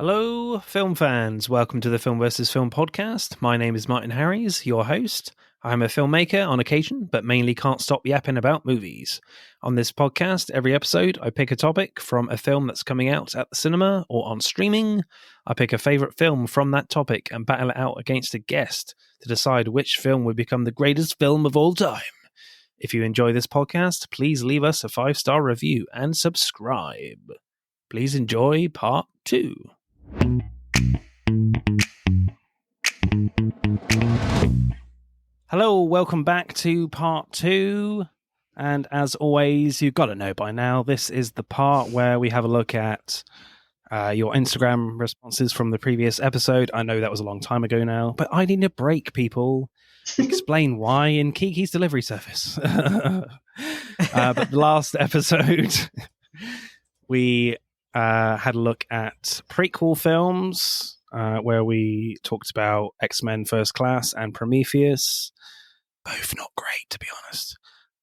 Hello, film fans. Welcome to the Film vs. Film podcast. My name is Martin Harries, your host. I'm a filmmaker on occasion, but mainly can't stop yapping about movies. On this podcast, every episode, I pick a topic from a film that's coming out at the cinema or on streaming. I pick a favourite film from that topic and battle it out against a guest to decide which film would become the greatest film of all time. If you enjoy this podcast, please leave us a 5-star review and subscribe. Please enjoy part 2. Hello, welcome back to part 2. And as always, you've got to know by now, this is the part where we have a look at your Instagram responses from the previous episode. I know that was a long time ago now, but I need a break, people. Explain why in Kiki's delivery service. But the last episode, we had a look at prequel films where we talked about X-Men First Class and Prometheus. Both not great, to be honest.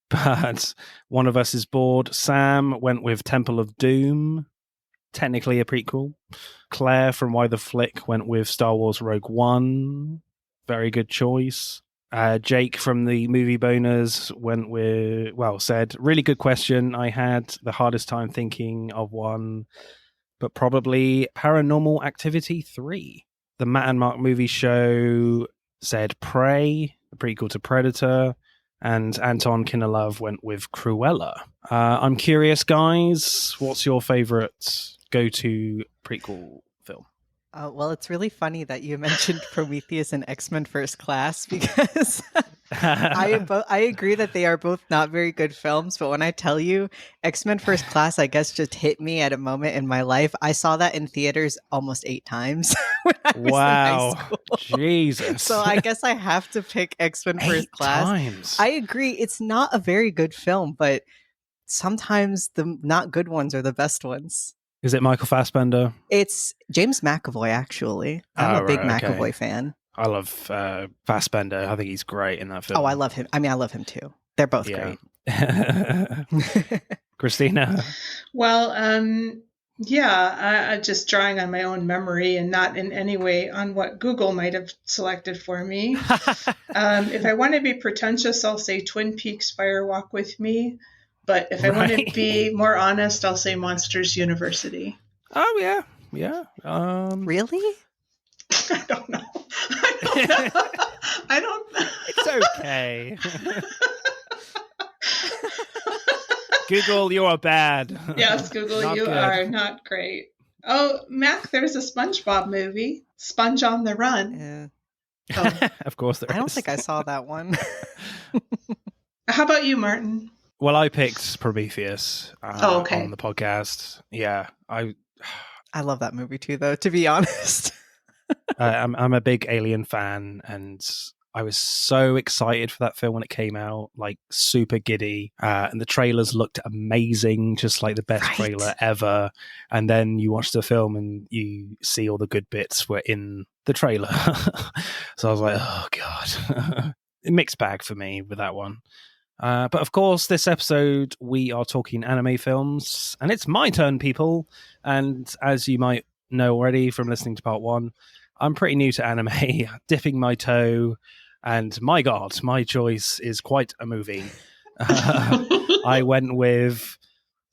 But one of us is bored. Sam went with Temple of Doom, technically a prequel. Claire from Why the Flick went with Star Wars Rogue One. Very good choice. Jake from the Movie Boners went with, said, really good question. I had the hardest time thinking of one, but probably Paranormal Activity 3. The Matt and Mark Movie Show said Prey, the prequel to Predator, and Anton Kinelove went with Cruella. I'm curious, guys, what's your favorite go-to prequel film? Well, it's really funny that you mentioned Prometheus and X-Men First Class because I agree that they are both not very good films. But when I tell you X-Men First Class, I guess just hit me at a moment in my life. I saw that in theaters almost 8 times when I was in high school. Jesus. So I guess I have to pick X-Men First Class. Times. I agree. It's not a very good film, but sometimes the not good ones are the best ones. Is it Michael Fassbender? It's James McAvoy, actually. I'm a big McAvoy fan. I love Fassbender. I think he's great in that film. Oh, I love him. I mean, I love him too. They're both great. Christina? Well, I just drawing on my own memory and not in any way on what Google might have selected for me. If I want to be pretentious, I'll say Twin Peaks Fire Walk with Me. But if I want to be more honest, I'll say Monsters University. Oh, yeah. Really? I don't know. I don't know. It's okay. Google, you are bad. Yes, Google, you are not great. Oh, Mac, there's a SpongeBob movie, Sponge on the Run. Yeah. Oh. Of course there is. I don't think I saw that one. How about you, Martin? Well, I picked Prometheus okay. on the podcast. Yeah, I love that movie too, though, to be honest. I'm a big Alien fan, and I was so excited for that film when it came out, like super giddy. And the trailers looked amazing, just like the best trailer ever. And then you watch the film and you see all the good bits were in the trailer. So I was like, oh, God. Mixed bag for me with that one. But of course, this episode, we are talking anime films, and it's my turn, people. And as you might know already from listening to part 1, I'm pretty new to anime, dipping my toe, and my God, my choice is quite a movie. I went with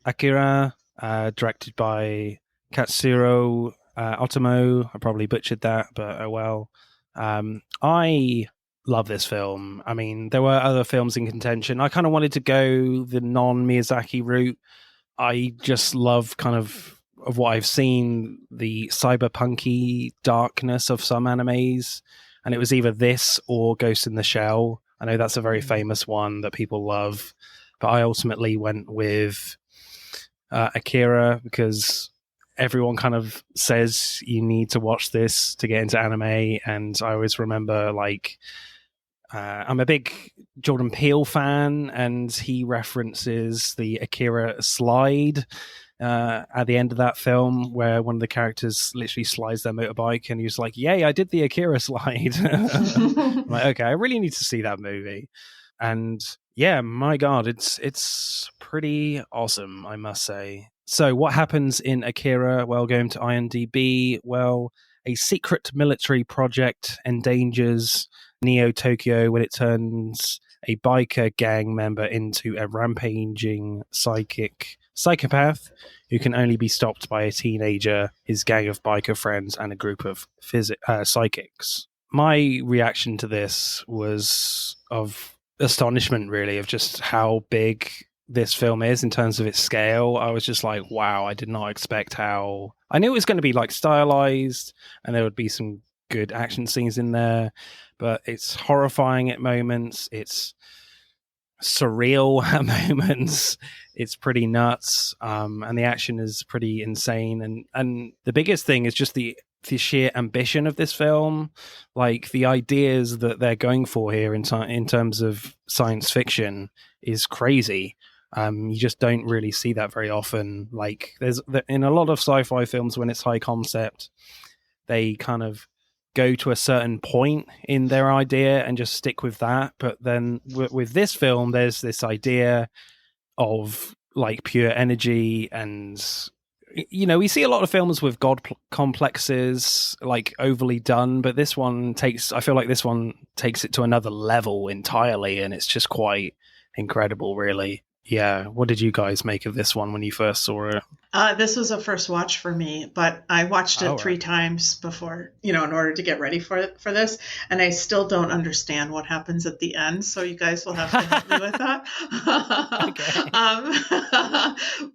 Akira, directed by Katsuro Otomo. I probably butchered that, but oh well. I love this film. I mean, there were other films in contention. I kind of wanted to go the non-Miyazaki route. I just love kind of what I've seen, the cyberpunky darkness of some animes. And it was either this or Ghost in the Shell. I know that's a very famous one that people love. But I ultimately went with Akira because everyone kind of says you need to watch this to get into anime. And I always remember, like, I'm a big Jordan Peele fan, and he references the Akira slide at the end of that film, where one of the characters literally slides their motorbike, and he's like, "Yay, I did the Akira slide." I'm like, okay, I really need to see that movie. And yeah, my God, it's pretty awesome, I must say. So what happens in Akira? Well, going to IMDb, well, a secret military project endangers Neo Tokyo when it turns a biker gang member into a rampaging psychopath who can only be stopped by a teenager, his gang of biker friends, and a group of psychics. My reaction to this was of astonishment, really, of just how big this film is in terms of its scale. I was just like, wow, I did not expect how... I knew it was going to be like stylized and there would be some good action scenes in there, but it's horrifying at moments, it's surreal at moments, it's pretty nuts, and the action is pretty insane. And the biggest thing is just the sheer ambition of this film, like the ideas that they're going for here in terms of science fiction is crazy. You just don't really see that very often. Like there's in a lot of sci-fi films, when it's high concept, they kind of go to a certain point in their idea and just stick with that. But then with this film, there's this idea of like pure energy, and we see a lot of films with god complexes, like overly done, but I feel like this one takes it to another level entirely, and it's just quite incredible, really. Yeah, what did you guys make of this one when you first saw it? This was a first watch for me, but I watched it 3 times before, in order to get ready for this, and I still don't understand what happens at the end. So you guys will have to help me with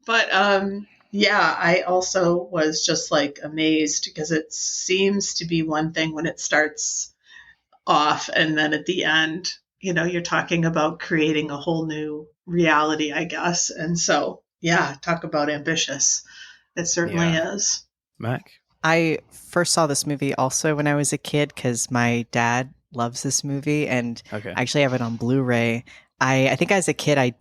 that. Yeah, I also was just like amazed because it seems to be one thing when it starts off, and then at the end, you're talking about creating a whole new reality, I guess. And so, yeah, talk about ambitious. It certainly is. Mac? I first saw this movie also when I was a kid because my dad loves this movie, and I actually have it on Blu-ray. I think as a kid, I,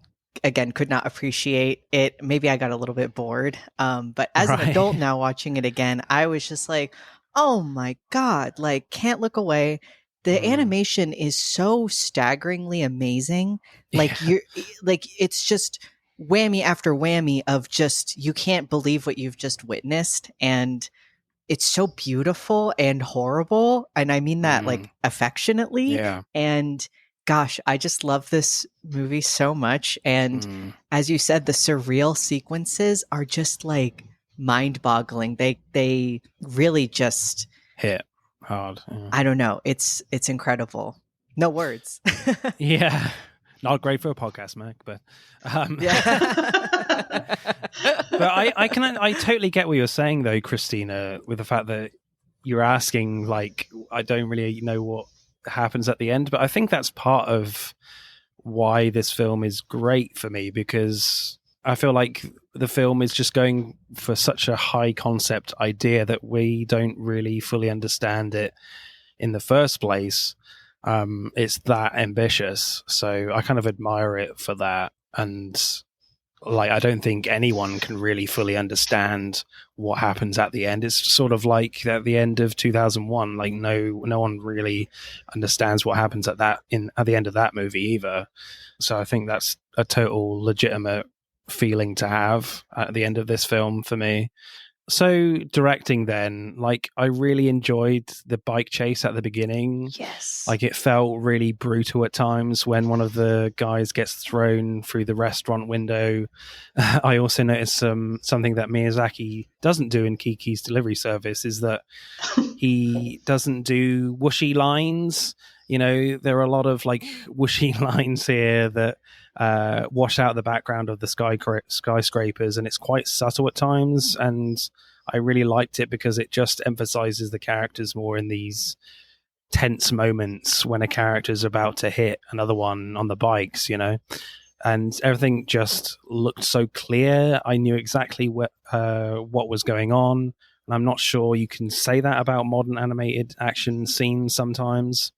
again, could not appreciate it. Maybe I got a little bit bored. But as an adult now watching it again, I was just like, oh my God, like can't look away. The animation is so staggeringly amazing. Like it's just whammy after whammy of just, you can't believe what you've just witnessed. And it's so beautiful and horrible. And I mean that like affectionately. Yeah. And gosh, I just love this movie so much. And as you said, the surreal sequences are just like mind boggling. They really just hit hard. Yeah. I don't know. It's incredible. No words. Yeah. Not great for a podcast, Mac, but yeah. But I totally get what you're saying though, Christina, with the fact that you're asking, like, I don't really know what happens at the end, but I think that's part of why this film is great for me, because I feel like the film is just going for such a high concept idea that we don't really fully understand it in the first place. It's that ambitious, so I kind of admire it for that. And like, I don't think anyone can really fully understand what happens at the end. It's sort of like at the end of 2001, like no one really understands what happens at the end of that movie either. So I think that's a total legitimate feeling to have at the end of this film for me. So directing then, like, I really enjoyed the bike chase at the beginning. Yes. Like, it felt really brutal at times when one of the guys gets thrown through the restaurant window. I also noticed something that Miyazaki doesn't do in Kiki's Delivery Service is that he doesn't do whooshy lines. There are a lot of like whooshy lines here that wash out the background of the skyscrapers, and it's quite subtle at times, and I really liked it because it just emphasizes the characters more in these tense moments when a character is about to hit another one on the bikes, and everything just looked so clear. I knew exactly what was going on, and I'm not sure you can say that about modern animated action scenes sometimes.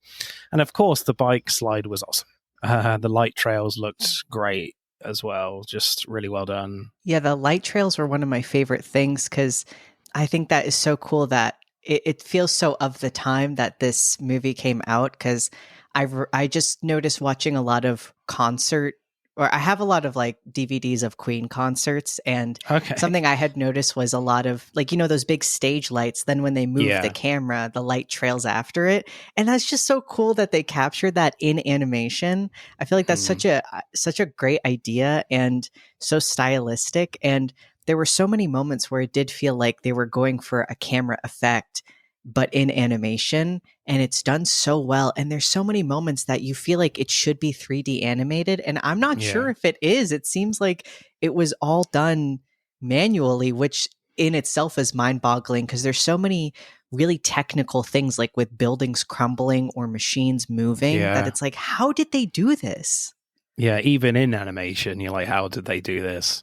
And of course, the bike slide was awesome. The light trails looked great as well. Just really well done. Yeah, the light trails were one of my favorite things because I think that is so cool that it feels so of the time that this movie came out, because I just noticed watching a lot of concert or I have a lot of like DVDs of Queen concerts, and Okay. something I had noticed was a lot of like, those big stage lights, then when they move the camera, the light trails after it. And that's just so cool that they captured that in animation. I feel like that's such a great idea and so stylistic. And there were so many moments where it did feel like they were going for a camera effect, but in animation, and it's done so well. And there's so many moments that you feel like it should be 3D animated, and I'm not sure if it is. It seems like it was all done manually, which in itself is mind-boggling, because there's so many really technical things, like with buildings crumbling or machines moving, that it's like, how did they do this? Yeah, even in animation, you're like, how did they do this?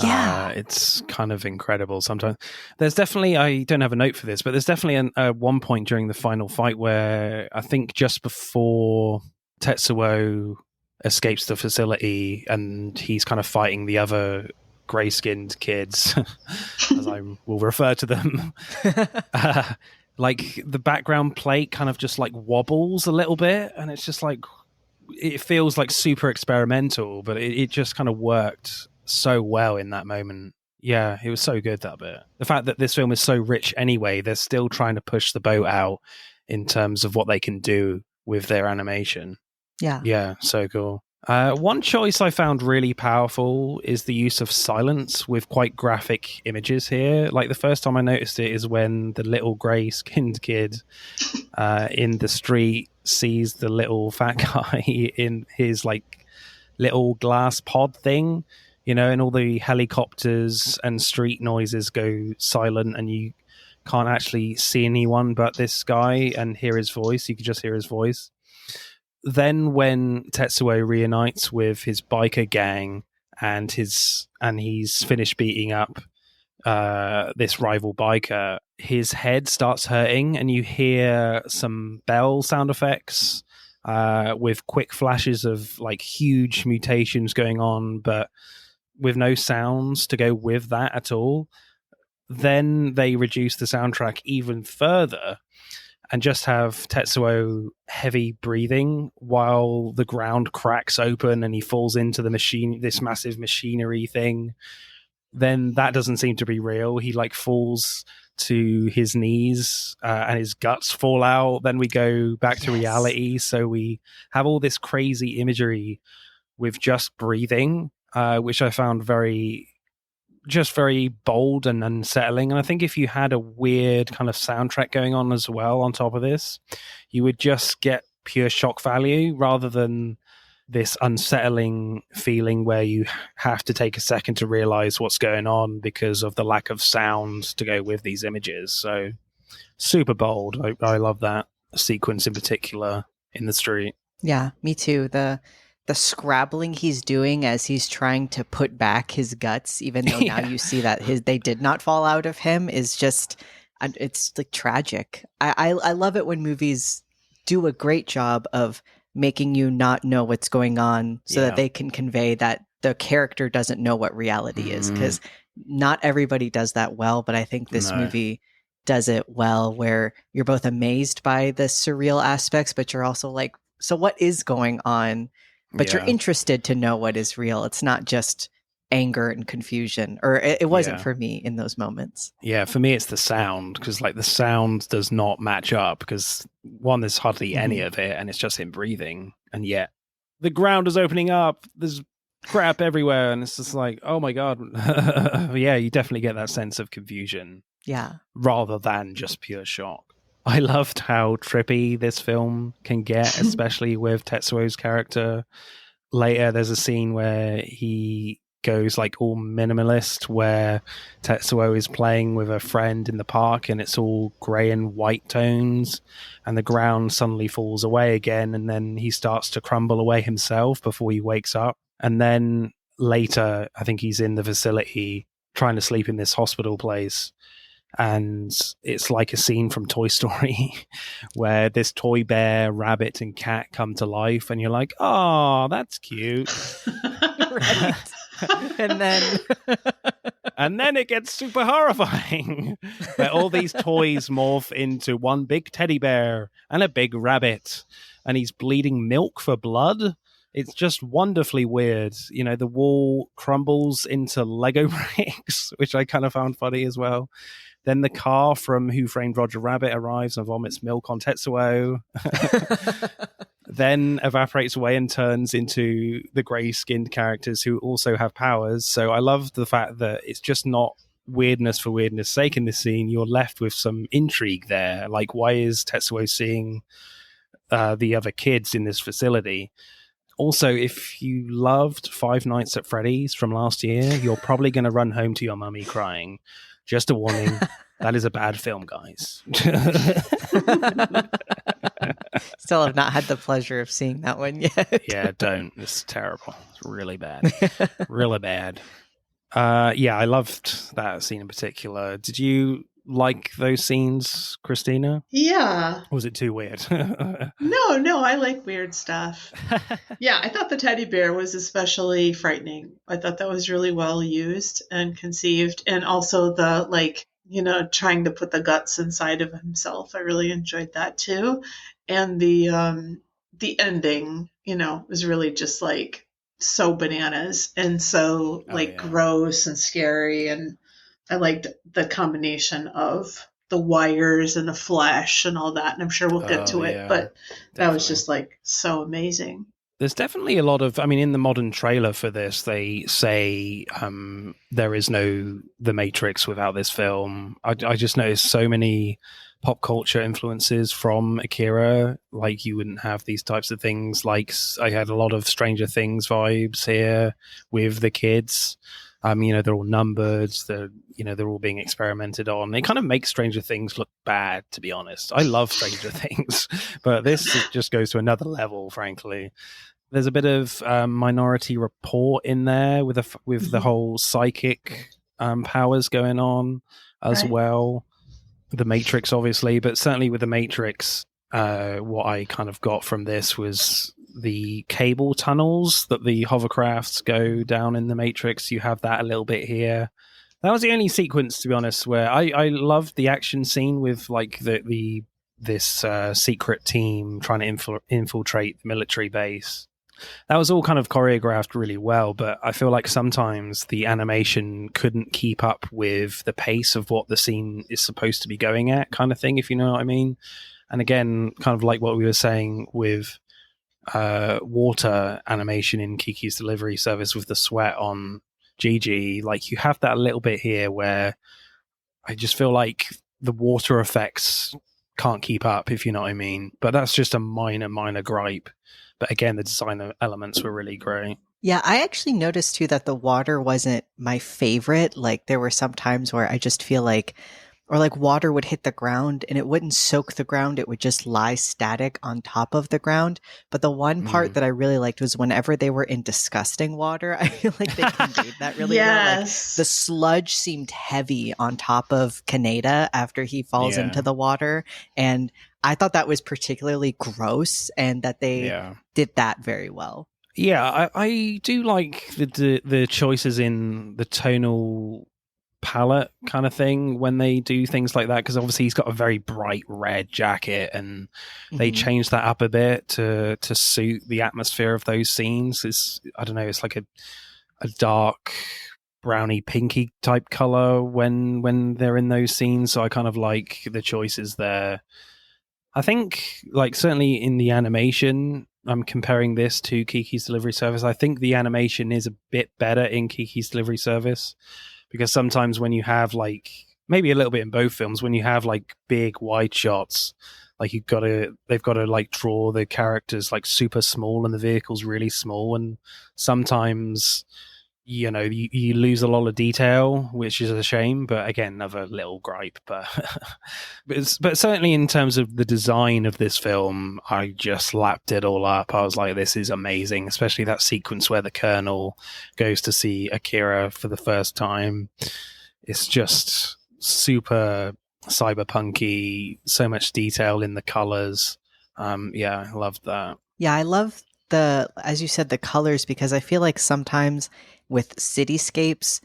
Yeah. It's kind of incredible sometimes. There's definitely, I don't have a note for this, but there's definitely one point during the final fight where I think just before Tetsuo escapes the facility and he's kind of fighting the other grey-skinned kids, as I will refer to them, like the background plate kind of just like wobbles a little bit, and it's just like, it feels like super experimental, but it just kind of worked so well in that moment. Yeah, it was so good, that bit. The fact that this film is so rich anyway, they're still trying to push the boat out in terms of what they can do with their animation. Yeah, so cool. One choice I found really powerful is the use of silence with quite graphic images here. Like the first time I noticed it is when the little grey-skinned kid in the street sees the little fat guy in his like little glass pod thing, and all the helicopters and street noises go silent and you can't actually see anyone but this guy and hear his voice. You can just hear his voice. Then when Tetsuo reunites with his biker gang and he's finished beating up this rival biker, his head starts hurting and you hear some bell sound effects with quick flashes of like huge mutations going on, but with no sounds to go with that at all. Then they reduce the soundtrack even further and just have Tetsuo heavy breathing while the ground cracks open and he falls into the machine, this massive machinery thing. Then that doesn't seem to be real. He like falls to his knees and his guts fall out. Then we go back to reality. So we have all this crazy imagery with just breathing, which I found very bold and unsettling. And I think if you had a weird kind of soundtrack going on as well on top of this, you would just get pure shock value rather than this unsettling feeling where you have to take a second to realize what's going on because of the lack of sound to go with these images. So super bold. I love that sequence in particular in the street. Yeah, me too. The scrabbling he's doing as he's trying to put back his guts, even though now you see that they did not fall out of him, is just, it's like tragic. I love it when movies do a great job of making you not know what's going on so that they can convey that the character doesn't know what reality is, because not everybody does that well, but I think this movie does it well, where you're both amazed by the surreal aspects, but you're also like, so what is going on? But you're interested to know what is real. It's not just anger and confusion, or it wasn't for me in those moments. Yeah, for me it's the sound, because like the sound does not match up, because one, there's hardly any of it and it's just him breathing, and yet the ground is opening up, there's crap everywhere, and it's just like, oh my god. Yeah, you definitely get that sense of confusion rather than just pure shock. I loved how trippy this film can get, especially with Tetsuo's character. Later, there's a scene where he goes like all minimalist, where Tetsuo is playing with a friend in the park and it's all grey and white tones, and the ground suddenly falls away again, and then he starts to crumble away himself before he wakes up. And then later, I think he's in the facility trying to sleep in this hospital place, and it's like a scene from Toy Story where this toy bear, rabbit, and cat come to life, and you're like, oh, that's cute. Right. And then it gets super horrifying, where all these toys morph into one big teddy bear and a big rabbit, and he's bleeding milk for blood. It's just wonderfully weird. You know, the wall crumbles into Lego bricks, which I kind of found funny as well. Then the car from Who Framed Roger Rabbit arrives and vomits milk on Tetsuo. Then evaporates away and turns into the grey-skinned characters who also have powers. So I love the fact that it's just not weirdness for weirdness sake in this scene. You're left with some intrigue there. Like, why is Tetsuo seeing the other kids in this facility? Also, if you loved Five Nights at Freddy's from last year, you're probably going to run home to your mummy crying. Just a warning, that is a bad film, guys. Still have not had the pleasure of seeing that one yet. Yeah, don't. It's terrible. It's really bad. Really bad. Yeah, I loved that scene in particular. Did you like those scenes, Christina? Yeah. Or was it too weird? No, I like weird stuff. Yeah, I thought the teddy bear was especially frightening. I thought that was really well used and conceived. And also the, like, you know, trying to put the guts inside of himself. I really enjoyed that too. And the ending, you know, was really just like so bananas and so like gross and scary. And I liked the combination of the wires and the flesh and all that. And I'm sure we'll get to it, but that was just like so amazing. There's definitely a lot of, I mean, in the modern trailer for this, they say there is no The Matrix without this film. I just noticed so many pop culture influences from Akira. Like, you wouldn't have these types of things. Like, I had a lot of Stranger Things vibes here with the kids. You know, they're all numbered. They're all being experimented on. It kind of makes Stranger Things look bad, to be honest. I love Stranger Things, but this just goes to another level, frankly. There's a bit of Minority Report in there with the whole psychic powers going on as well. The Matrix, obviously, but certainly with the Matrix, what I kind of got from this was the cable tunnels that the hovercrafts go down in the Matrix. You have that a little bit here. That was the only sequence, to be honest, where I loved the action scene with like this secret team trying to infiltrate the military base. That was all kind of choreographed really well, but I feel like sometimes the animation couldn't keep up with the pace of what the scene is supposed to be going at, kind of thing, if you know what I mean. And again, kind of like what we were saying with water animation in Kiki's Delivery Service with the sweat on Gigi, like you have that a little bit here where I just feel like the water effects can't keep up, if you know what I mean. But that's just a minor gripe. But again, the design elements were really great. Yeah, I actually noticed too that the water wasn't my favorite. Like, there were some times where I just feel like, or like water would hit the ground and it wouldn't soak the ground. It would just lie static on top of the ground. But the one part that I really liked was whenever they were in disgusting water, I feel like they conveyed that really well. Like, the sludge seemed heavy on top of Kaneda after he falls into the water. And I thought that was particularly gross and that they did that very well. Yeah, I do like the choices in the tonal palette kind of thing when they do things like that, because obviously he's got a very bright red jacket and they change that up a bit to suit the atmosphere of those scenes. I don't know, it's like a dark browny pinky type color when they're in those scenes, so I kind of like the choices there. I think, like, certainly in the animation, I'm comparing this to Kiki's Delivery Service. I think the animation is a bit better in Kiki's Delivery Service, because sometimes when you have, like, maybe a little bit in both films, when you have like big wide shots, like they've got to like draw the characters like super small and the vehicles really small, and sometimes, you know, you lose a lot of detail, which is a shame. But again, another little gripe. But but certainly in terms of the design of this film, I just lapped it all up. I was like, this is amazing, especially that sequence where the Colonel goes to see Akira for the first time. It's just super cyberpunky, so much detail in the colors. Yeah, I loved that. Yeah, I love as you said, the colors, because I feel like sometimes with cityscapes,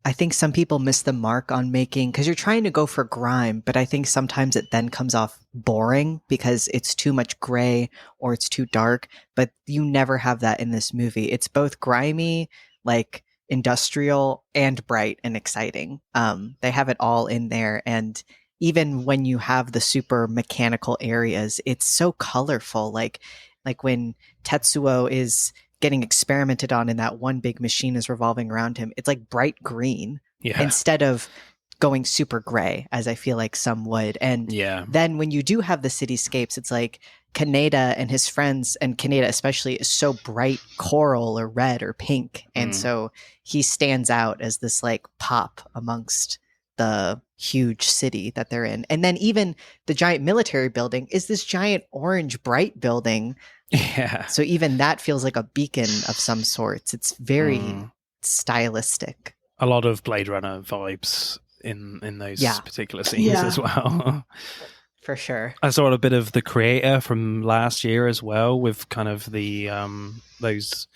I think some people miss the mark on making, because you're trying to go for grime, but I think sometimes it then comes off boring because it's too much gray or it's too dark. But you never have that in this movie. It's both grimy, like industrial, and bright and exciting. They have it all in there. And even when you have the super mechanical areas, it's so colorful. Like when Tetsuo is getting experimented on and that one big machine is revolving around him, it's like bright green instead of going super gray, as I feel like some would. And then when you do have the cityscapes, it's like Kaneda and his friends, and Kaneda especially, is so bright coral or red or pink. And so he stands out as this like pop amongst the huge city that they're in. And then even the giant military building is this giant orange bright building. Yeah. So even that feels like a beacon of some sorts. It's very stylistic. A lot of Blade Runner vibes in those particular scenes as well. For sure. I saw a bit of The Creator from last year as well, with kind of the those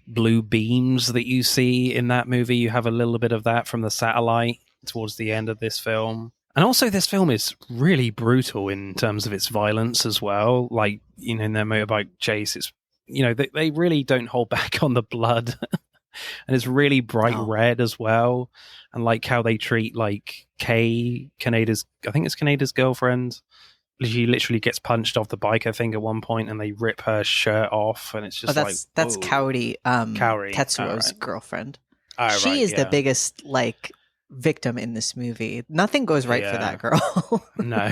blue beams that you see in that movie. You have a little bit of that from the satellite towards the end of this film. And also, this film is really brutal in terms of its violence as well. Like, you know, in their motorbike chase, it's, you know, they really don't hold back on the blood. And it's really bright red as well. And like how they treat like Kaneda's, I think it's Kaneda's girlfriend. She literally gets punched off the bike, I think, at one point, and they rip her shirt off. And it's just that's Kaori, Tetsuo's girlfriend. She is the biggest like victim in this movie. Nothing goes right for that girl. No.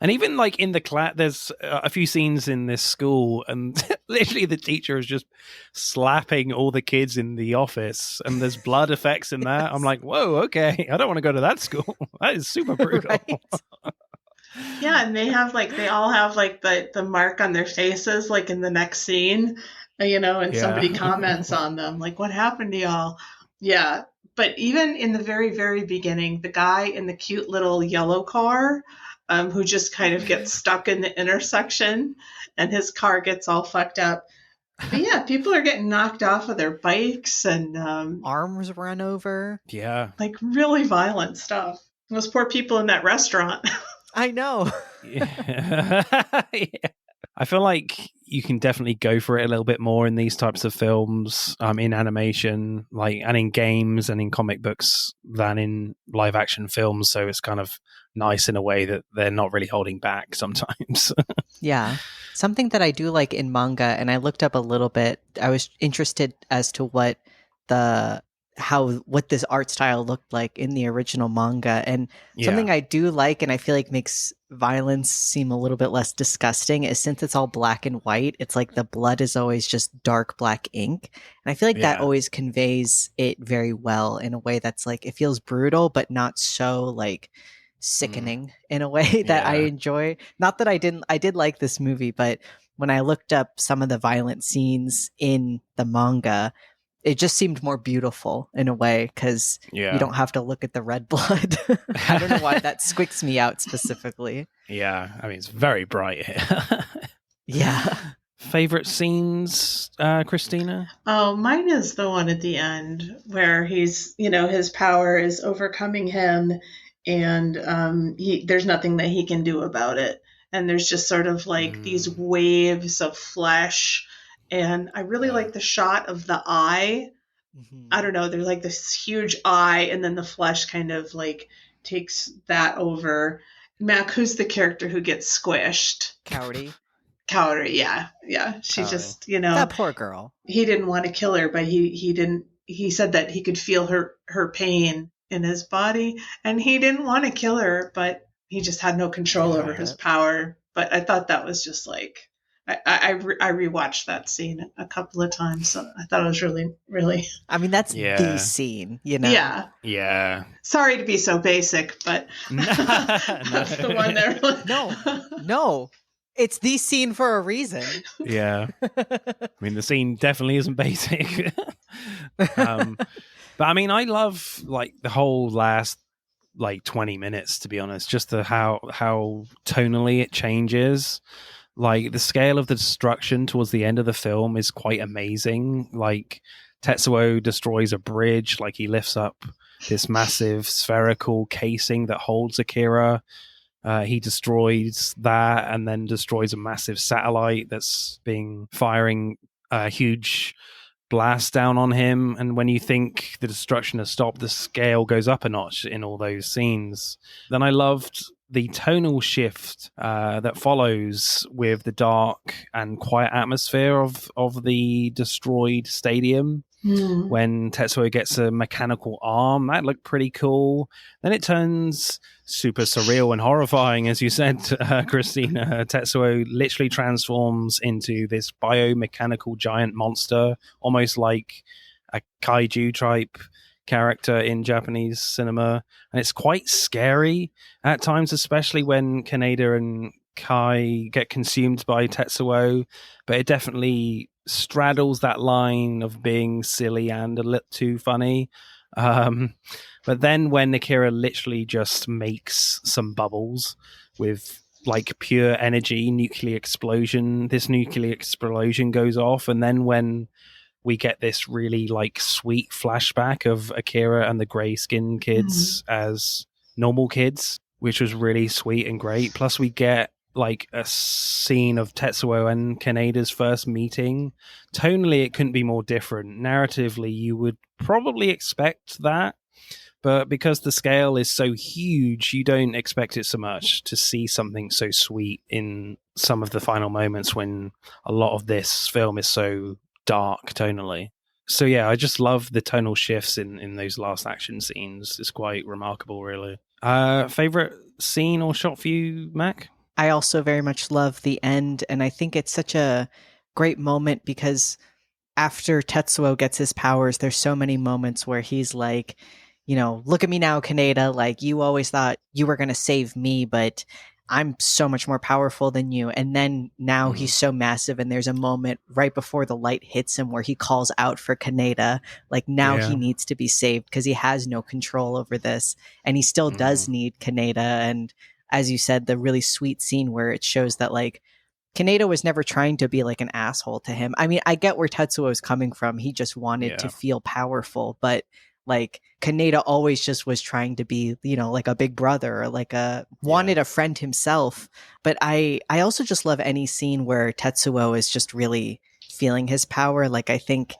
And even like in the class, there's a few scenes in this school, and literally the teacher is just slapping all the kids in the office, and there's blood effects in that. I'm like, whoa, okay, I don't want to go to that school. That is super brutal. Right? Yeah, and they all have like the mark on their faces, like in the next scene, you know, and somebody comments on them, like, what happened to y'all? Yeah. But even in the very, very beginning, the guy in the cute little yellow car, who just kind of gets stuck in the intersection and his car gets all fucked up. But yeah, people are getting knocked off of their bikes and arms run over. Yeah. Like really violent stuff. Those poor people in that restaurant. I know. Yeah. I feel like you can definitely go for it a little bit more in these types of films, in animation, like, and in games and in comic books than in live action films. So it's kind of nice in a way that they're not really holding back sometimes. Yeah. Something that I do like in manga, and I looked up a little bit, I was interested as to what this art style looked like in the original manga. And something I do like, and I feel like makes violence seem a little bit less disgusting, is since it's all black and white, it's like the blood is always just dark black ink. And I feel like that always conveys it very well in a way that's like, it feels brutal, but not so like sickening in a way that I enjoy. Not that I did like this movie, but when I looked up some of the violent scenes in the manga, it just seemed more beautiful in a way because you don't have to look at the red blood. I don't know why that squicks me out specifically. Yeah, I mean, it's very bright here. Yeah. Favorite scenes, Christina? Oh, mine is the one at the end where he's, you know, his power is overcoming him and there's nothing that he can do about it. And there's just sort of like these waves of flesh. And I really like the shot of the eye. Mm-hmm. I don't know. There's like this huge eye, and then the flesh kind of like takes that over. Mac, who's the character who gets squished? Kaori, yeah. She just, you know. That poor girl. He didn't want to kill her, but he said that he could feel her pain in his body, and he didn't want to kill her, but he just had no control over his power. But I thought that was just like, I rewatched that scene a couple of times, so I thought it was really, really. I mean, that's the scene, you know. Yeah. Sorry to be so basic, but that's the one there. No, it's the scene for a reason. Yeah, I mean, the scene definitely isn't basic. But I mean, I love like the whole last like 20 minutes, to be honest. Just how tonally it changes. Like the scale of the destruction towards the end of the film is quite amazing. Like Tetsuo destroys a bridge, like he lifts up this massive spherical casing that holds Akira. He destroys that and then destroys a massive satellite that's firing a huge blast down on him. And when you think the destruction has stopped, the scale goes up a notch in all those scenes. Then I loved the tonal shift that follows with the dark and quiet atmosphere of the destroyed stadium. When Tetsuo gets a mechanical arm, that looked pretty cool. Then it turns super surreal and horrifying, as you said, Christina. Tetsuo literally transforms into this biomechanical giant monster, almost like a kaiju type character in Japanese cinema. And it's quite scary at times, especially when Kaneda and Kai get consumed by Tetsuo. But it definitely straddles that line of being silly and a little too funny. But then when Akira literally just makes some bubbles with like pure energy, nuclear explosion, this nuclear explosion goes off. And then when we get this really like sweet flashback of Akira and the gray skinned kids as normal kids, which was really sweet and great. Plus we get like a scene of Tetsuo and Kaneda's first meeting. Tonally, it couldn't be more different. Narratively, you would probably expect that, but because the scale is so huge, you don't expect it so much to see something so sweet in some of the final moments when a lot of this film is so dark tonally. So yeah, I just love the tonal shifts in those last action scenes. It's quite remarkable, really. Favorite scene or shot for you, Mac? I also very much love the end, and I think it's such a great moment because after Tetsuo gets his powers, there's so many moments where he's like, look at me now, Kaneda, like you always thought you were going to save me, but I'm so much more powerful than you. And then now he's so massive, and there's a moment right before the light hits him where he calls out for Kaneda. Like now he needs to be saved because he has no control over this, and he still does need Kaneda. And as you said, the really sweet scene where it shows that like Kaneda was never trying to be like an asshole to him. I mean, I get where Tetsuo is coming from. He just wanted to feel powerful, but like Kaneda always just was trying to be, like a big brother or like wanted a friend himself. But I also just love any scene where Tetsuo is just really feeling his power. Like I think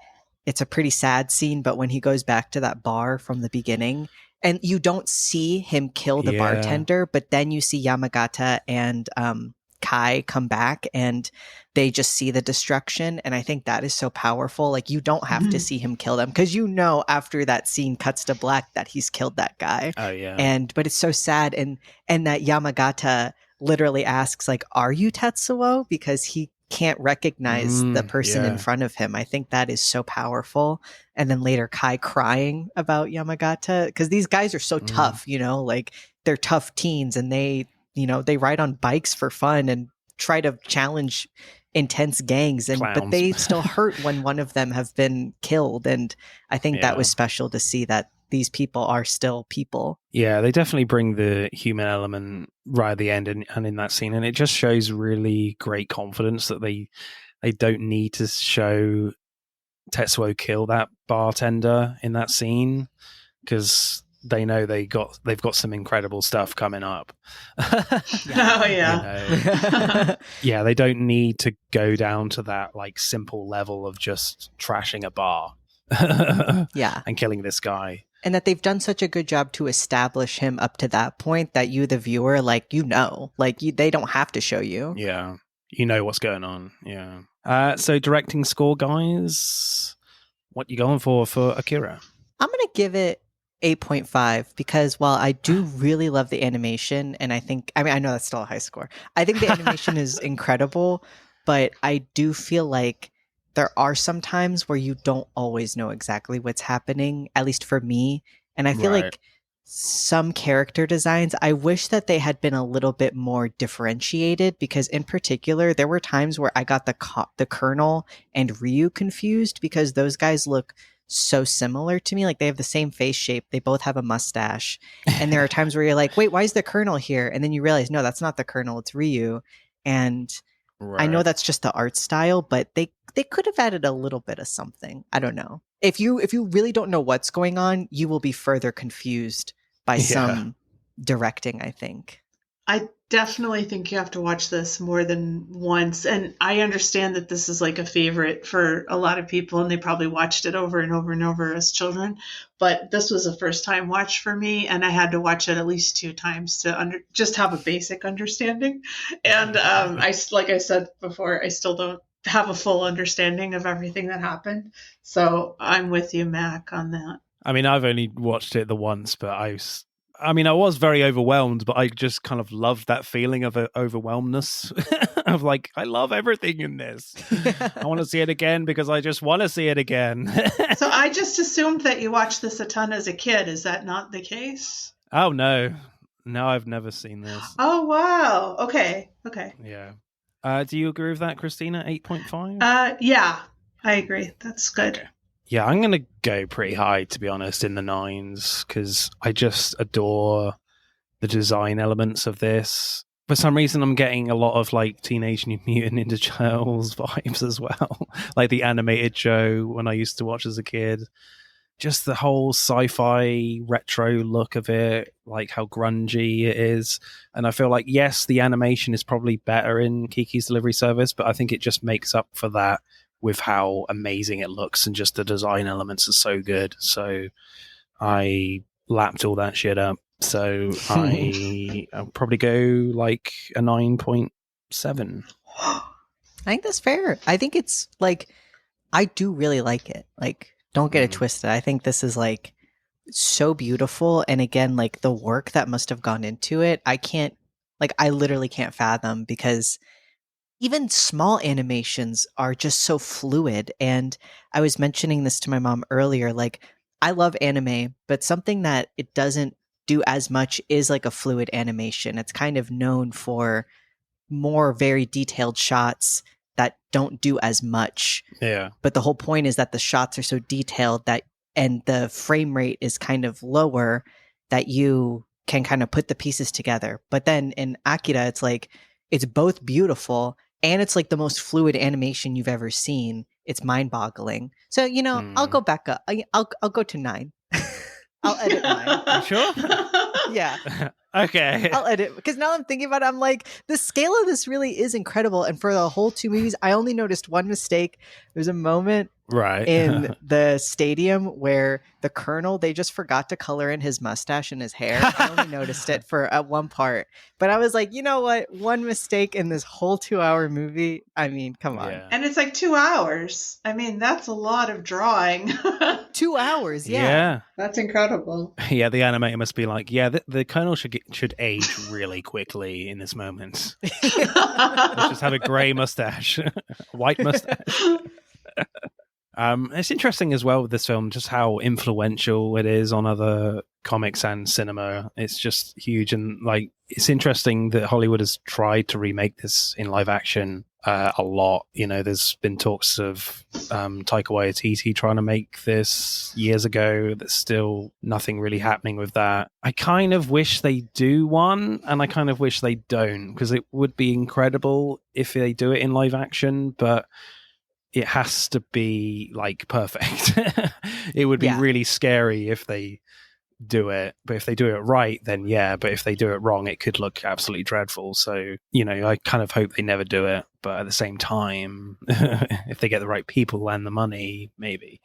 it's a pretty sad scene, but when he goes back to that bar from the beginning and you don't see him kill the bartender, but then you see Yamagata and Kai come back and they just see the destruction. And I think that is so powerful. Like you don't have to see him kill them because after that scene cuts to black that he's killed that guy. Oh yeah. But it's so sad. And that Yamagata literally asks like, are you Tetsuo? Because he can't recognize the person in front of him. I think that is so powerful. And then later Kai crying about Yamagata because these guys are so tough, like they're tough teens and they ride on bikes for fun and try to challenge intense gangs but they still hurt when one of them have been killed. And I think that was special to see that these people are still people. Yeah, they definitely bring the human element right at the end and in that scene. And it just shows really great confidence that they don't need to show Tetsuo kill that bartender in that scene because they know they've got some incredible stuff coming up. Yeah, they don't need to go down to that like simple level of just trashing a bar and killing this guy. And that they've done such a good job to establish him up to that point that you, the viewer, like, they don't have to show you. Yeah. You know what's going on. Yeah. So directing score, guys, what you going for Akira? I'm going to give it 8.5 because while I do really love the animation, and I know that's still a high score. I think the animation is incredible, but I do feel like there are some times where you don't always know exactly what's happening, at least for me. And I feel like some character designs, I wish that they had been a little bit more differentiated because in particular, there were times where I got the Colonel and Ryu confused because those guys look so similar to me. Like they have the same face shape. They both have a mustache. And there are times where you're like, wait, why is the Colonel here? And then you realize, no, that's not the Colonel. It's Ryu. And I know that's just the art style, but they could have added a little bit of something. I don't know. if you really don't know what's going on, you will be further confused by some directing, I think. I definitely think you have to watch this more than once. And I understand that this is like a favorite for a lot of people, and they probably watched it over and over and over as children. But this was a first time watch for me, and I had to watch it at least 2 times to just have a basic understanding. And like I said before, I still don't have a full understanding of everything that happened. So I'm with you, Mac, on that. I mean, I've only watched it the once, but I was very overwhelmed, but I just kind of loved that feeling of overwhelmedness. Of like, I love everything in this. I want to see it again because I just want to see it again. So I just assumed that you watched this a ton as a kid. Is that not the case? Oh, no. No, I've never seen this. Oh, wow. Okay. Yeah. Do you agree with that, Christina? 8.5? Yeah, I agree. That's good. Okay. Yeah, I'm going to go pretty high, to be honest, in the 9s, because I just adore the design elements of this. For some reason, I'm getting a lot of like Teenage Mutant Ninja Turtles vibes as well. Like the animated show when I used to watch as a kid. Just the whole sci-fi retro look of it, like how grungy it is. And I feel like, yes, the animation is probably better in Kiki's Delivery Service, but I think it just makes up for that with how amazing it looks, and just the design elements are so good. So I lapped all that shit up. So I'll probably go like a 9.7. I think that's fair. I think it's like, I do really like it. Like, don't get it twisted. I think this is like so beautiful. And again, like the work that must have gone into it, I literally can't fathom, because even small animations are just so fluid. And I was mentioning this to my mom earlier, like I love anime, but something that it doesn't do as much is like a fluid animation. It's kind of known for more very detailed shots that don't do as much. Yeah. But the whole point is that the shots are so detailed and the frame rate is kind of lower, that you can kind of put the pieces together. But then in Akira, it's like, it's both beautiful and it's like the most fluid animation you've ever seen. It's mind-boggling. So, I'll go back up. I'll go to 9. I'll edit 9. You sure? Yeah. Okay. I'll edit, because now I'm thinking about it, I'm like, the scale of this really is incredible. And for the whole 2 movies, I only noticed one mistake. There's a moment in the stadium where the colonel, they just forgot to color in his mustache and his hair. I only noticed it at one part, but I was like, you know what, one mistake in this whole 2-hour movie, I mean, come on. And it's like 2 hours. I mean, that's a lot of drawing. 2 hours. Yeah. That's incredible. Yeah, the animator must be like, yeah, the colonel should age really quickly in this moment. Let's just have a grey mustache, white mustache. It's interesting as well with this film, just how influential it is on other comics and cinema. It's just huge, and like it's interesting that Hollywood has tried to remake this in live action a lot. There's been talks of Taika Waititi trying to make this years ago. There's still nothing really happening with that. I kind of wish they do one, and I kind of wish they don't, because it would be incredible if they do it in live action, but it has to be like perfect. It would be really scary if they do it, but if they do it right, then yeah. But if they do it wrong, it could look absolutely dreadful. So I kind of hope they never do it, but at the same time, if they get the right people and the money, maybe.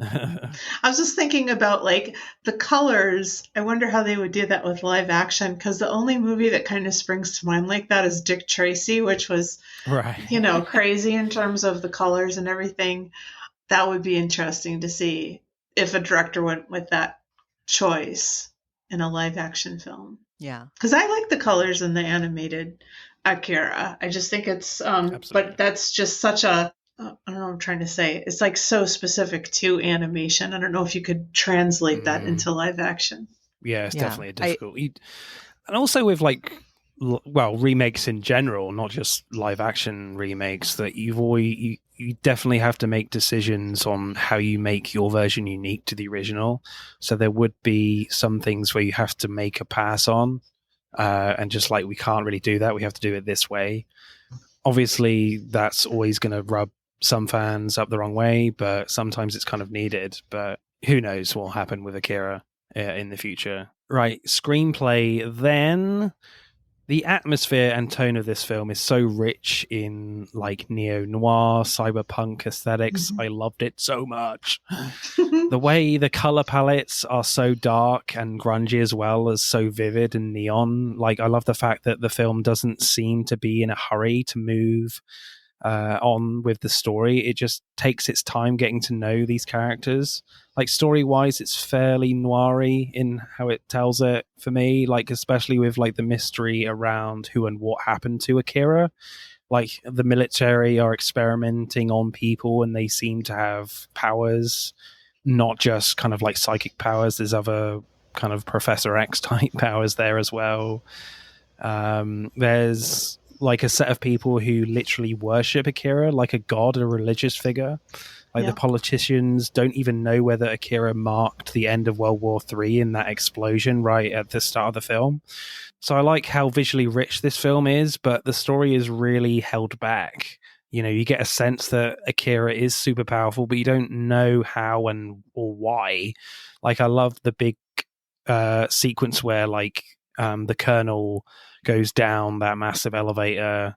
I was just thinking about like the colors. I wonder how they would do that with live action, because the only movie that kind of springs to mind like that is Dick Tracy, which was crazy in terms of the colors and everything. That would be interesting to see if a director went with that choice in a live action film. Yeah, because I like the colors in the animated Akira. I just think it's but that's just such a I don't know what I'm trying to say. It's like so specific to animation. I don't know if you could translate that into live action. Yeah, it's definitely a difficult. And also with like remakes in general, not just live action remakes, that you definitely have to make decisions on how you make your version unique to the original. So there would be some things where you have to make a pass on, and just like, we can't really do that. We have to do it this way. Obviously, that's always going to rub some fans up the wrong way, but sometimes it's kind of needed. But who knows what will happen with Akira in the future. Right, screenplay then. The atmosphere and tone of this film is so rich in like neo-noir, cyberpunk aesthetics. I loved it so much. The way the color palettes are so dark and grungy as well as so vivid and neon. Like, I love the fact that the film doesn't seem to be in a hurry to move on with the story. It just takes its time getting to know these characters. Like, story-wise, it's fairly noiry in how it tells it for me, like, especially with like the mystery around who and what happened to Akira. Like, the military are experimenting on people and they seem to have powers, not just kind of like psychic powers. There's other kind of Professor X type powers there as well. There's like a set of people who literally worship Akira like a god, a religious figure. Like, the politicians don't even know whether Akira marked the end of World War III in that explosion right at the start of the film. So I like how visually rich this film is, but the story is really held back. You know, you get a sense that Akira is super powerful, but you don't know how and or why. Like, I love the big sequence where like the colonel goes down that massive elevator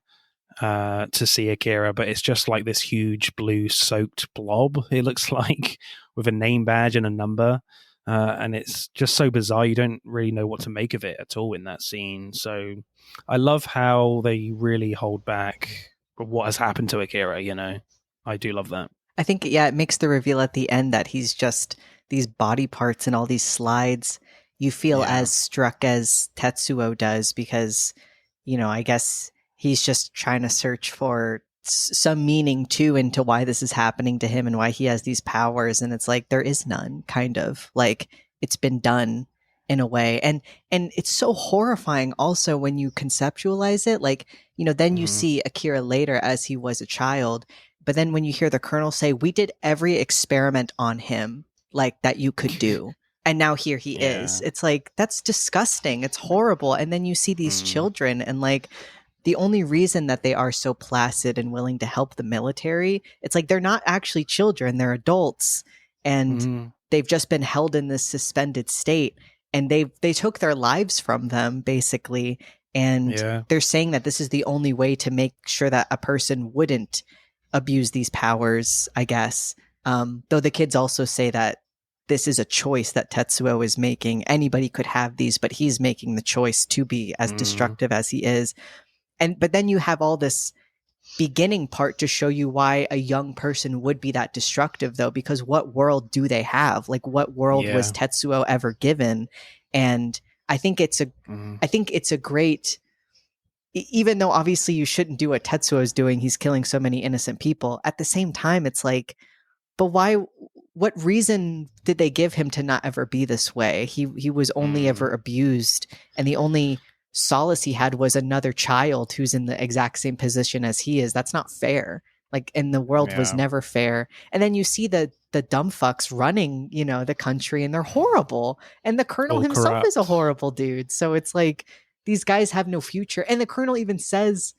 to see Akira, but it's just like this huge blue soaked blob, it looks like, with a name badge and a number. And it's just so bizarre. You don't really know what to make of it at all in that scene. So I love how they really hold back what has happened to Akira, you know. I do love that. I think, yeah, it makes the reveal at the end that he's just these body parts and all these slides. You feel as struck as Tetsuo does because, you know, I guess he's just trying to search for some meaning too into why this is happening to him and why he has these powers. And it's like, there is none, kind of. Like, it's been done in a way. And it's so horrifying also when you conceptualize it. Like, you know, then you see Akira later as he was a child. But then when you hear the colonel say, we did every experiment on him, like, that you could do. And now here he is. It's like, that's disgusting. It's horrible. And then you see these children and like, the only reason that they are so placid and willing to help the military, it's like they're not actually children, they're adults. And they've just been held in this suspended state. And they took their lives from them, basically. And they're saying that this is the only way to make sure that a person wouldn't abuse these powers, I guess. Though the kids also say that this is a choice that Tetsuo is making. Anybody could have these, but he's making the choice to be as destructive as he is. But then you have all this beginning part to show you why a young person would be that destructive, though, because what world do they have? Like, what world was Tetsuo ever given? And I think it's a great, even though obviously you shouldn't do what Tetsuo is doing, he's killing so many innocent people. At the same time, it's like, but why? What reason did they give him to not ever be this way? He was only ever abused, and the only solace he had was another child who's in the exact same position as he is. That's not fair. Like, and the world was never fair. And then you see the dumb fucks running, you know, the country, and they're horrible. And the colonel himself is a horrible dude. So it's like, these guys have no future. And the colonel even says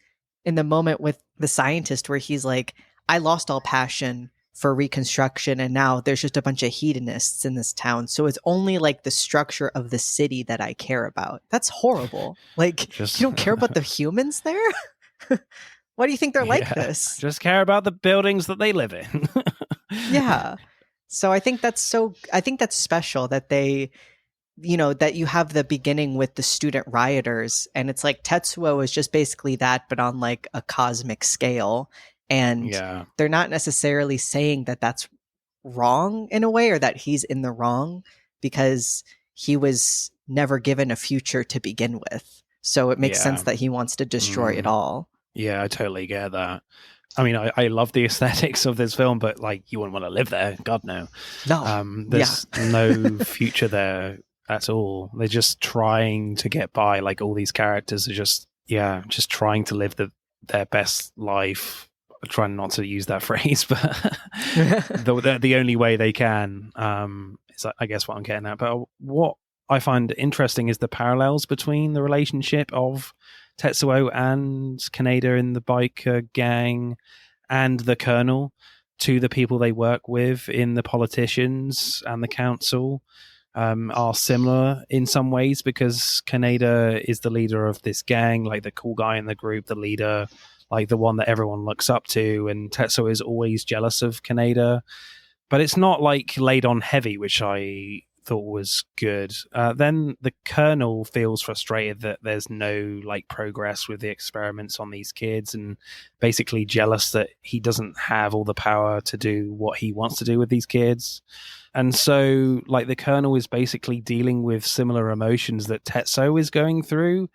in the moment with the scientist where he's like, I lost all passion for reconstruction, and now there's just a bunch of hedonists in this town. So it's only like the structure of the city that I care about. That's horrible. Like, you don't care about the humans there? Why do you think they're like this? Just care about the buildings that they live in. Yeah. So I think that's special that they, you know, that you have the beginning with the student rioters, and it's like Tetsuo is just basically that, but on like a cosmic scale. And they're not necessarily saying that that's wrong in a way, or that he's in the wrong, because he was never given a future to begin with. So it makes sense that he wants to destroy it all. Yeah, I totally get that. I mean, I love the aesthetics of this film, but like, you wouldn't want to live there. God, no. No. There's no future there at all. They're just trying to get by. Like, all these characters are just trying to live their best life. Trying not to use that phrase, but the only way they can is, I guess, what I'm getting at. But what I find interesting is the parallels between the relationship of Tetsuo and Kaneda in the biker gang, and the Colonel to the people they work with in the politicians and the council are similar in some ways, because Kaneda is the leader of this gang, like the cool guy in the group, the leader, like the one that everyone looks up to, and Tetsuo is always jealous of Kaneda, but it's not like laid on heavy, which I thought was good. Then the Colonel feels frustrated that there's no like progress with the experiments on these kids, and basically jealous that he doesn't have all the power to do what he wants to do with these kids. And so like the Colonel is basically dealing with similar emotions that Tetsuo is going through.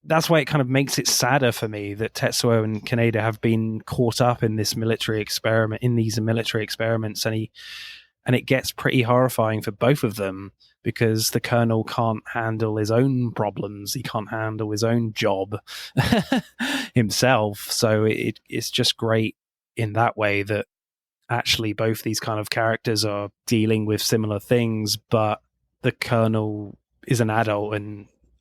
That's why it kind of makes it sadder for me that Tetsuo and Kaneda have been caught up in this military experiment, in these military experiments, and it gets pretty horrifying for both of them, because the Colonel can't handle his own problems. He can't handle his own job himself. So it's just great in that way that actually both these kind of characters are dealing with similar things, but the Colonel is an adult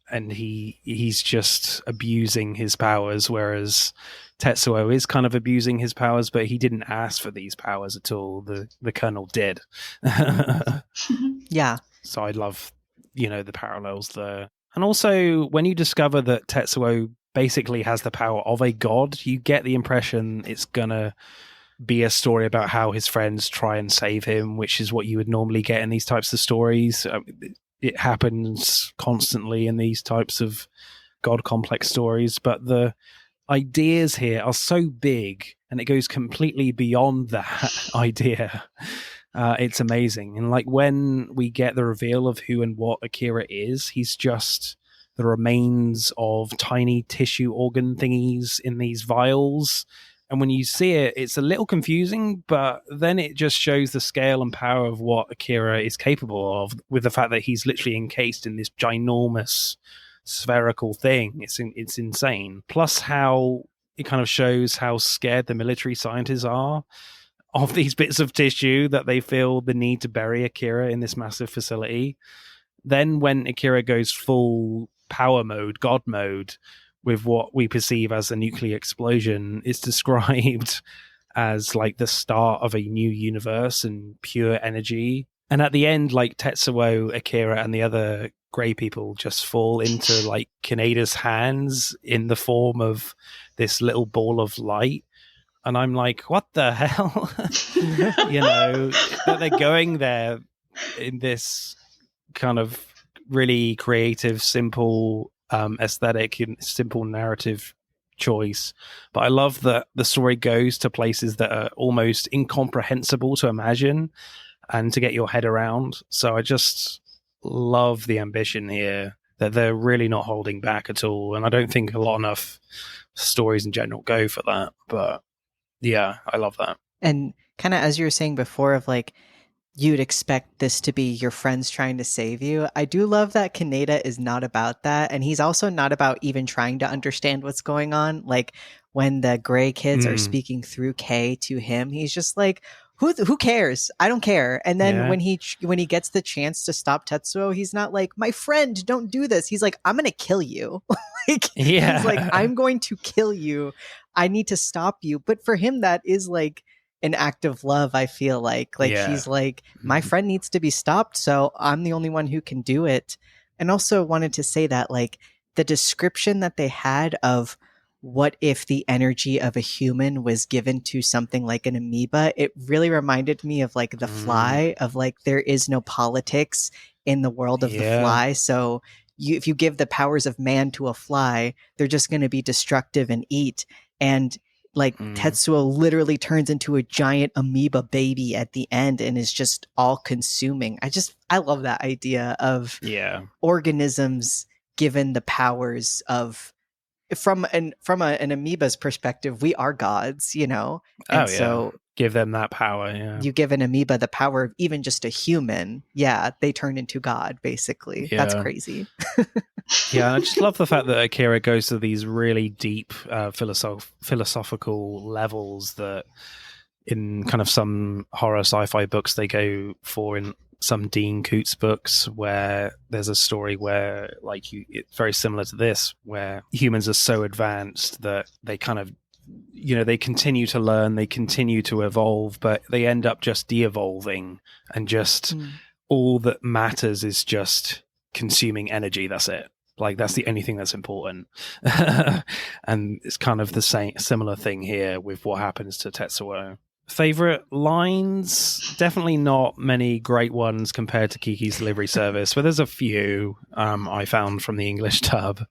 and he's just abusing his powers, whereas Tetsuo is kind of abusing his powers, but he didn't ask for these powers at all. The Colonel did. Yeah. So I love, the parallels there. And also, when you discover that Tetsuo basically has the power of a god, you get the impression it's gonna be a story about how his friends try and save him, which is what you would normally get in these types of stories. It happens constantly in these types of god complex stories, but the ideas here are so big and it goes completely beyond that idea. It's amazing. And like when we get the reveal of who and what Akira is, he's just the remains of tiny tissue organ thingies in these vials. And when you see it, it's a little confusing, but then it just shows the scale and power of what Akira is capable of, with the fact that he's literally encased in this ginormous spherical thing. It's insane. Plus how it kind of shows how scared the military scientists are of these bits of tissue, that they feel the need to bury Akira in this massive facility. Then when Akira goes full power mode, god mode, with what we perceive as a nuclear explosion, is described as like the start of a new universe and pure energy. And at the end, like Tetsuo, Akira, and the other grey people just fall into like Kaneda's hands in the form of this little ball of light. And I'm like, what the hell? That they're going there in this kind of really creative, simple aesthetic and simple narrative choice. But I love that the story goes to places that are almost incomprehensible to imagine and to get your head around. So I just love the ambition here, that they're really not holding back at all. And I don't think a lot enough stories in general go for that. But yeah, I love that. And kind of as you were saying before, of like, you'd expect this to be your friends trying to save you. I do love that Kaneda is not about that. And he's also not about even trying to understand what's going on. Like when the gray kids are speaking through K to him, he's just like, who cares? I don't care. And then when he gets the chance to stop Tetsuo, he's not like, my friend, don't do this. He's like, I'm going to kill you. He's like, I'm going to kill you. I need to stop you. But for him, that is like an act of love. I feel like he's like, my friend needs to be stopped, so I'm the only one who can do it. And also wanted to say that like the description that they had of what if the energy of a human was given to something like an amoeba, it really reminded me of like the Fly, of like, there is no politics in the world of the Fly. So if you give the powers of man to a fly, they're just going to be destructive and eat. And like Tetsuo literally turns into a giant amoeba baby at the end and is just all consuming. I love that idea of organisms given the powers of, from an amoeba's perspective, we are gods, And so give them that power. Yeah. You give an amoeba the power of even just a human. Yeah. They turn into God, basically. Yeah. That's crazy. Yeah, I just love the fact that Akira goes to these really deep philosophical levels that in kind of some horror sci-fi books they go for, in some Dean Koontz books, where there's a story where it's very similar to this, where humans are so advanced that they kind of they continue to learn, they continue to evolve, but they end up just de-evolving, and just all that matters is just consuming energy. That's it. Like, that's the only thing that's important. And it's kind of the similar thing here with what happens to Tetsuo. Favorite lines? Definitely not many great ones compared to Kiki's delivery service, but there's a few I found from the English dub.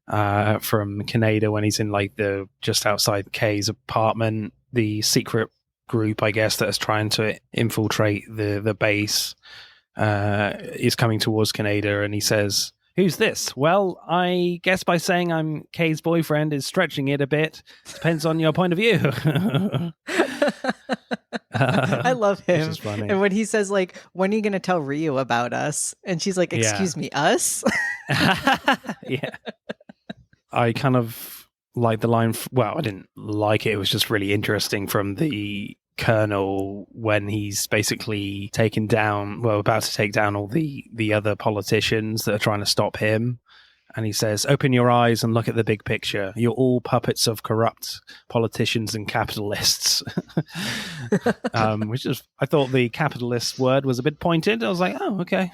From Kaneda when he's in like the just outside K's apartment, the secret group, I guess, that is trying to infiltrate the base is coming towards Kaneda, and he says, "Who's this?" "Well, I guess by saying I'm K's boyfriend is stretching it a bit. Depends on your point of view." I love him. Which is funny. And when he says, like, "When are you going to tell Ryu about us?" And she's like, "Excuse me, us?" Yeah. I kind of like the line. Well, I didn't like it. It was just really interesting from the Colonel when he's basically about to take down all the other politicians that are trying to stop him. And he says, "Open your eyes and look at the big picture. You're all puppets of corrupt politicians and capitalists." Which is, I thought the capitalist word was a bit pointed. I was like, oh, okay,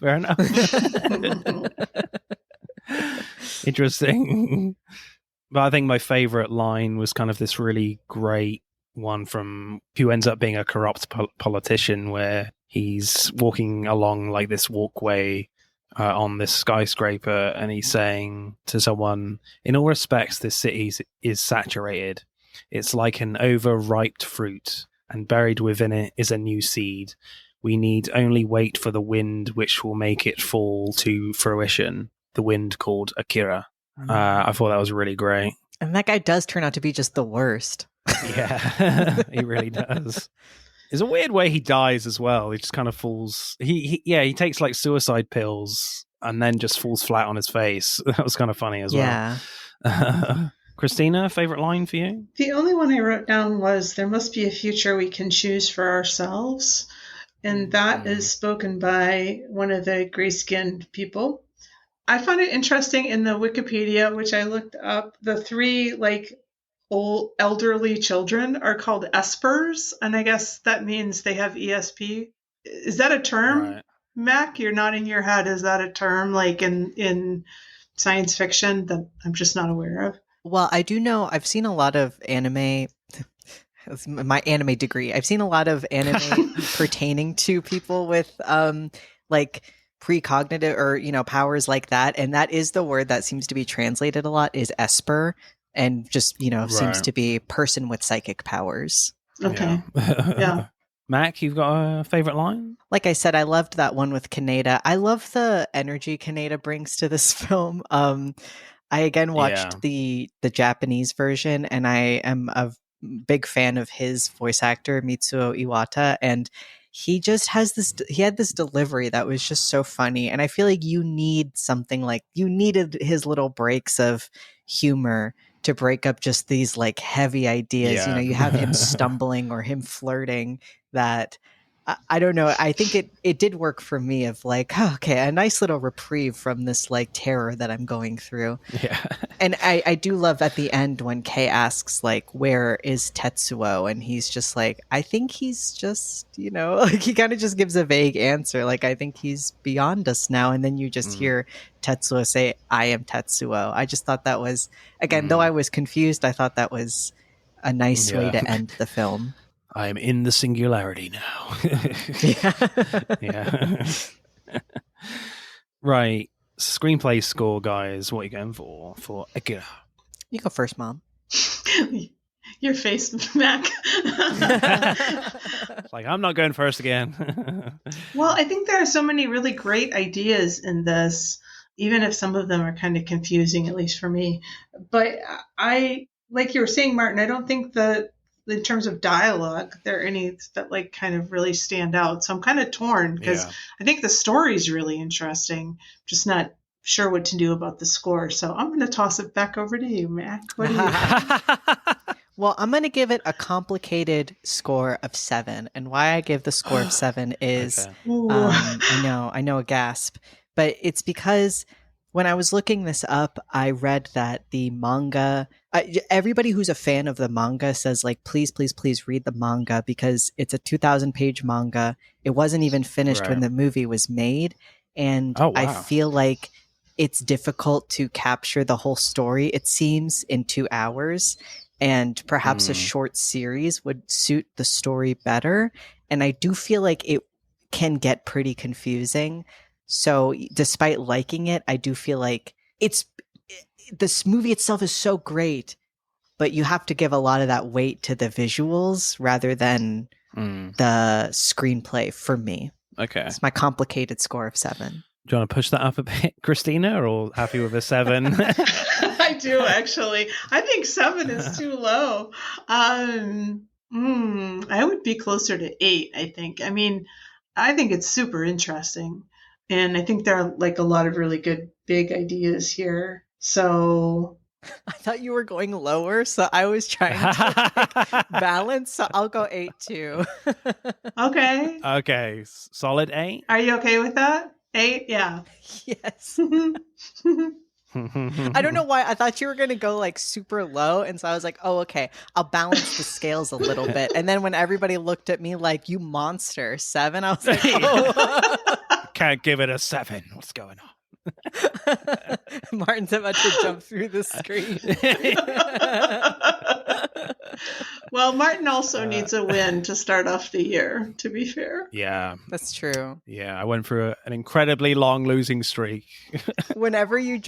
fair enough. Interesting. But I think my favorite line was kind of this really great one from who ends up being a corrupt politician, where he's walking along like this walkway on this skyscraper, and he's saying to someone, "In all respects, this city is saturated. It's like an overripe fruit, and buried within it is a new seed. We need only wait for the wind which will make it fall to fruition. The wind called Akira." I thought that was really great. And that guy does turn out to be just the worst. Yeah, he really does. It's a weird way he dies as well. He just kind of falls. He takes like suicide pills and then just falls flat on his face. That was kind of funny as well. Yeah. Christina, favorite line for you? The only one I wrote down was, "There must be a future we can choose for ourselves." And that is spoken by one of the gray-skinned people. I found it interesting in the Wikipedia, which I looked up, the three old elderly children are called espers, and I guess that means they have ESP. Is that a term, right? Mac, you're nodding your head. Is that a term like in science fiction that I'm just not aware of? Well, I do know, I've seen a lot of anime. My anime degree. I've seen a lot of anime pertaining to people with precognitive or powers like that, and that is the word that seems to be translated a lot is esper, and just right. Seems to be person with psychic powers. Okay. Yeah. Mac, you've got a favorite line? Like I said, I loved that one with Kaneda. I love the energy Kaneda brings to this film. I again watched the Japanese version, and I am a big fan of his voice actor Mitsuo Iwata, and he just had this delivery that was just so funny. And I feel like you needed his little breaks of humor to break up just these like heavy ideas. Yeah. You have him stumbling or him flirting that I don't know. I think it did work for me of like, oh, okay, a nice little reprieve from this like terror that I'm going through. Yeah. And I do love at the end when Kei asks like, "Where is Tetsuo?" And he's just like, "I think he's just, like he kind of just gives a vague answer. Like, I think he's beyond us now." And then you just hear Tetsuo say, "I am Tetsuo." I just thought that was, again, though I was confused, I thought that was a nice way to end the film. I am in the singularity now. Yeah. Right. Screenplay score, guys. What are you going for Akira? You go first, Mom. Your face, Mac. Like, I'm not going first again. Well, I think there are so many really great ideas in this, even if some of them are kind of confusing, at least for me. But like you were saying, Martin, I don't think that in terms of dialogue, there are any that like kind of really stand out. So I'm kind of torn because I think the story is really interesting. Just not sure what to do about the score. So I'm going to toss it back over to you, Mac. What do you think? Well, I'm going to give it a complicated score of 7. And why I give the score of 7 is, I know, a gasp. But it's because When I was looking this up, I read that the manga, everybody who's a fan of the manga says, like, please, please, please read the manga because it's a 2,000-page manga. It wasn't even finished when Right. the movie was made. And Oh, I wow. feel like it's difficult to capture the whole story, it seems, in 2 hours. And perhaps a short series would suit the story better. And I do feel like it can get pretty confusing. So despite liking it, I do feel like this movie itself is so great, but you have to give a lot of that weight to the visuals rather than the screenplay for me. Okay. It's my complicated score of 7. Do you want to push that up a bit, Christina, or happy with a 7? I do, actually. I think 7 is too low. I would be closer to 8, I think. I mean, I think it's super interesting. And I think there are like a lot of really good big ideas here. So I thought you were going lower, so I was trying to balance. So I'll go 8 too. okay. Okay, solid 8. Are you okay with that? 8? Yeah. Yes. I don't know why. I thought you were going to go like super low. And so I was like, oh, okay, I'll balance the scales a little bit. And then when everybody looked at me like, you monster, 7, I was like, oh. Can't give it a 7. What's going on? Martin's about to jump through the screen. Well, Martin also needs a win to start off the year, to be fair. Yeah. That's true. Yeah, I went through an incredibly long losing streak. Whenever you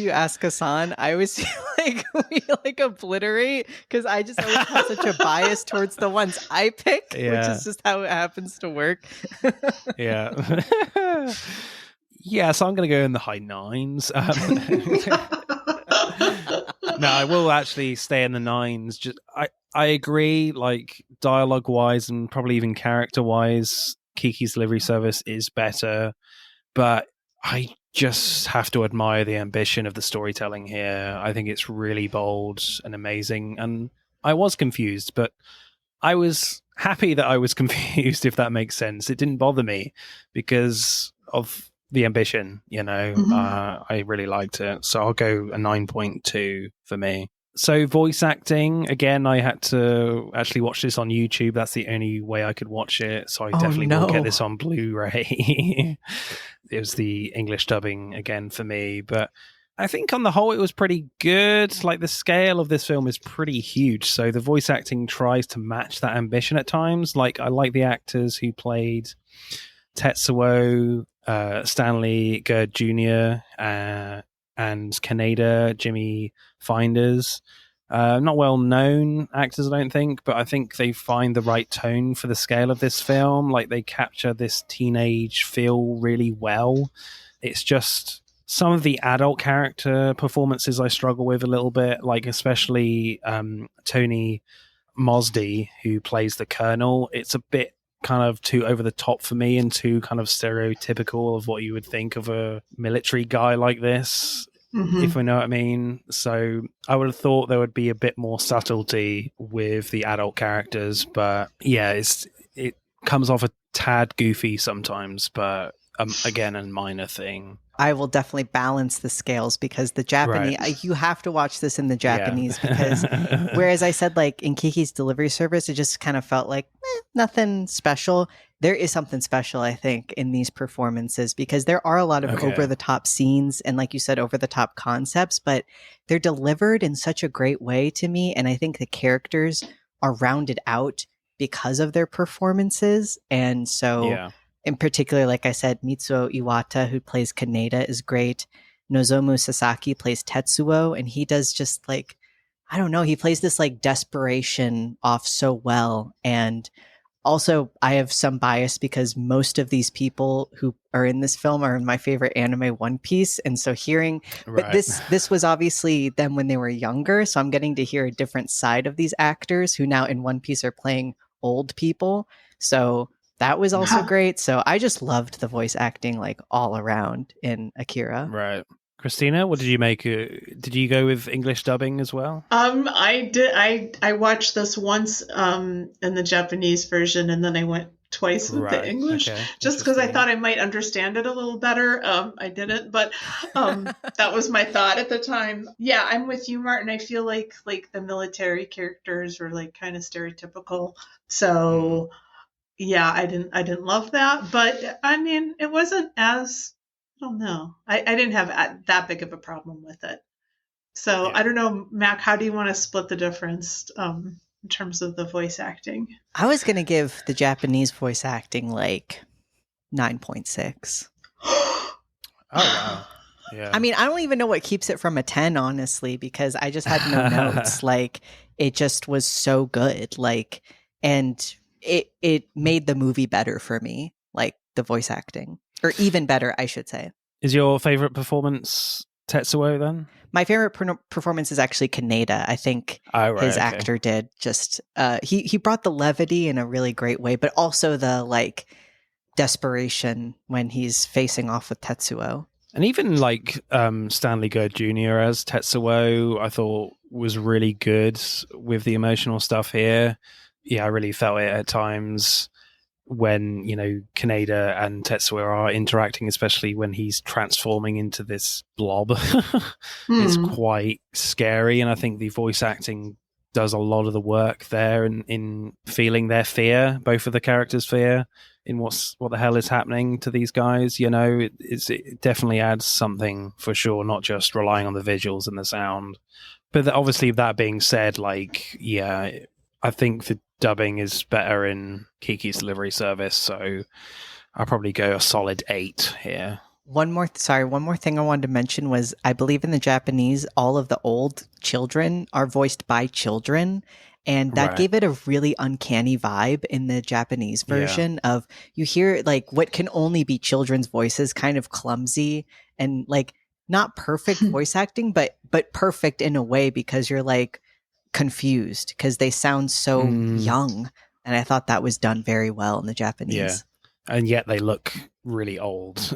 ask us on, I always feel like we like obliterate because I just always have such a bias towards the ones I pick, which is just how it happens to work. Yeah. Yeah, so I'm going to go in the high 9s. No, I will actually stay in the 9s. Just I agree, like dialogue wise and probably even character wise, Kiki's Delivery Service is better, but I just have to admire the ambition of the storytelling here. I think it's really bold and amazing, and I was confused, but I was happy that I was confused, if that makes sense. It didn't bother me because of the ambition, you know. I really liked it, so I'll go a 9.2 for me. So voice acting, again, I had to actually watch this on YouTube. That's the only way I could watch it, so I definitely will get this on Blu-ray. It was the English dubbing again for me, but I think on the whole it was pretty good. Like the scale of this film is pretty huge, so the voice acting tries to match that ambition at times. Like I like the actors who played Tetsuo, Stanley Gerd Jr., and Kaneda, Jimmy Finders. Not well known actors, I don't think, but I think they find the right tone for the scale of this film. Like they capture this teenage feel really well. It's just some of the adult character performances I struggle with a little bit, like especially Tony Mosdy, who plays the Colonel. It's a bit kind of too over the top for me and too kind of stereotypical of what you would think of a military guy like this, if we know what I mean. So I would have thought there would be a bit more subtlety with the adult characters, but yeah, it comes off a tad goofy sometimes, but again, a minor thing. I will definitely balance the scales because the Japanese, you have to watch this in the Japanese because whereas I said like in Kiki's Delivery Service, it just kind of felt like nothing special. There is something special, I think, in these performances because there are a lot of over the top scenes and like you said, over the top concepts, but they're delivered in such a great way to me. And I think the characters are rounded out because of their performances. And so in particular, like I said, Mitsuo Iwata, who plays Kaneda, is great. Nozomu Sasaki plays Tetsuo, and he does just like, I don't know, he plays this like desperation off so well. And also, I have some bias because most of these people who are in this film are in my favorite anime, One Piece. And so hearing, but this was obviously them when they were younger. So I'm getting to hear a different side of these actors who now in One Piece are playing old people. So that was also great. So I just loved the voice acting like all around in Akira. Right. Christina, what did you make? Did you go with English dubbing as well? I did. I watched this once in the Japanese version, and then I went twice with the English, just because I thought I might understand it a little better. I didn't, but that was my thought at the time. Yeah, I'm with you, Martin. I feel like the military characters were like kind of stereotypical. So yeah, I didn't love that, but I mean, it wasn't as, I don't know. I didn't have that big of a problem with it. So I don't know, Mac, how do you want to split the difference in terms of the voice acting? I was going to give the Japanese voice acting like 9.6. Oh, wow. Yeah. I mean, I don't even know what keeps it from a 10, honestly, because I just had no notes. Like, it just was so good. Like, and it made the movie better for me, like the voice acting, or even better, I should say. Is your favorite performance Tetsuo then? My favorite performance is actually Kaneda. I think his actor did just he brought the levity in a really great way, but also the like desperation when he's facing off with Tetsuo. And even like Stanley Good Jr. as Tetsuo, I thought was really good with the emotional stuff here. Yeah, I really felt it at times when, you know, Kaneda and Tetsuo are interacting, especially when he's transforming into this blob. It's quite scary, and I think the voice acting does a lot of the work there in feeling their fear, both of the characters' fear in what the hell is happening to these guys. You know, it definitely adds something for sure, not just relying on the visuals and the sound. But obviously, that being said, like, yeah, I think the dubbing is better in Kiki's Delivery Service, so I'll probably go a solid 8 here. One more thing I wanted to mention was I believe in the Japanese, all of the old children are voiced by children, and that gave it a really uncanny vibe in the Japanese version of you hear like what can only be children's voices, kind of clumsy and like not perfect voice acting, but perfect in a way because you're like confused because they sound so young, and I thought that was done very well in the Japanese. Yeah, and yet they look really old.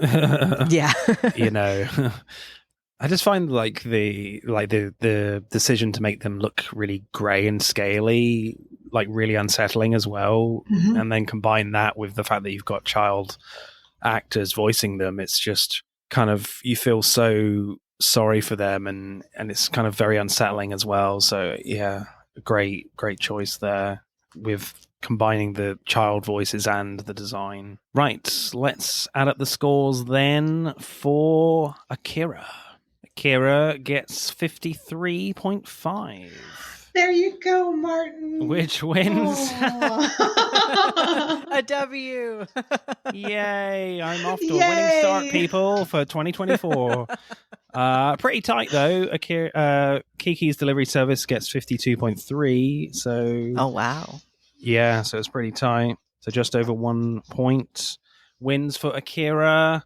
Yeah, you know, I just find like the decision to make them look really grey and scaly, like really unsettling as well, and then combine that with the fact that you've got child actors voicing them. It's just kind of, you feel so sorry for them, and it's kind of very unsettling as well. So yeah, great choice there with combining the child voices and the design. Right, let's add up the scores then for Akira. Akira gets 53.5. There you go, Martin. Which wins? A W. Yay, I'm off to a winning start, people, for 2024. Pretty tight, though. Kiki's Delivery Service gets 52.3. So, oh, wow. Yeah, so it's pretty tight. So just over 1 point wins for Akira.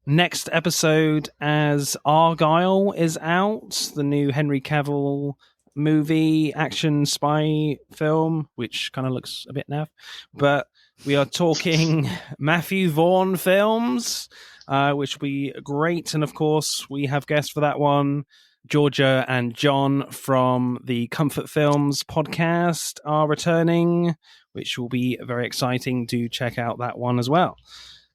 Next episode, as Argyle is out, the new Henry Cavill movie, action spy film, which kind of looks a bit naff. But we are talking Matthew Vaughn films, which will be great. And of course, we have guests for that one. Georgia and John from the Comfort Films podcast are returning, which will be very exciting. Do check out that one as well.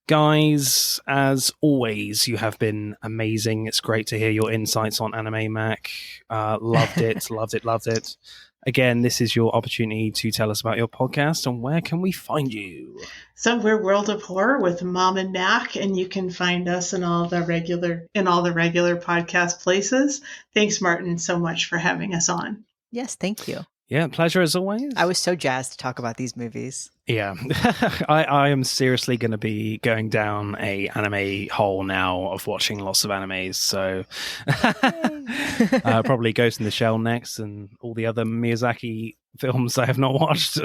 Guys, as always, you have been amazing. It's great to hear your insights on Anime Mac. Loved it, loved it. Again, this is your opportunity to tell us about your podcast, and where can we find you? So we're World of Horror with Mom and Mac, and you can find us in all the regular podcast places. Thanks, Martin, so much for having us on. Yes, thank you. Yeah, pleasure as always. I was so jazzed to talk about these movies. Yeah, I am seriously going to be going down a anime hole now of watching lots of animes. So probably Ghost in the Shell next, and all the other Miyazaki films I have not watched.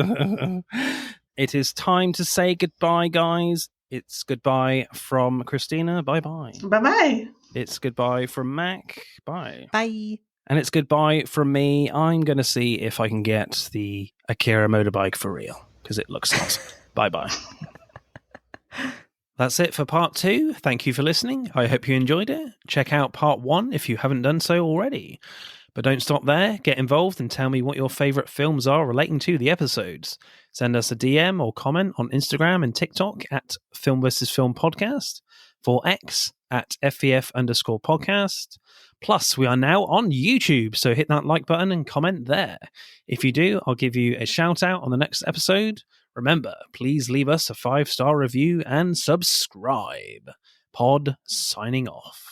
It is time to say goodbye, guys. It's goodbye from Christina. Bye-bye. Bye-bye. It's goodbye from Mac. Bye. Bye. And it's goodbye from me. I'm going to see if I can get the Akira motorbike for real, because it looks awesome. Bye-bye. That's it for part 2. Thank you for listening. I hope you enjoyed it. Check out part 1 if you haven't done so already. But don't stop there. Get involved and tell me what your favourite films are relating to the episodes. Send us a DM or comment on Instagram and TikTok at Film vs. Film Podcast, for X at FVF_podcast. Plus, we are now on YouTube, so hit that like button and comment there. If you do, I'll give you a shout out on the next episode. Remember, please leave us a 5-star review and subscribe. Pod signing off.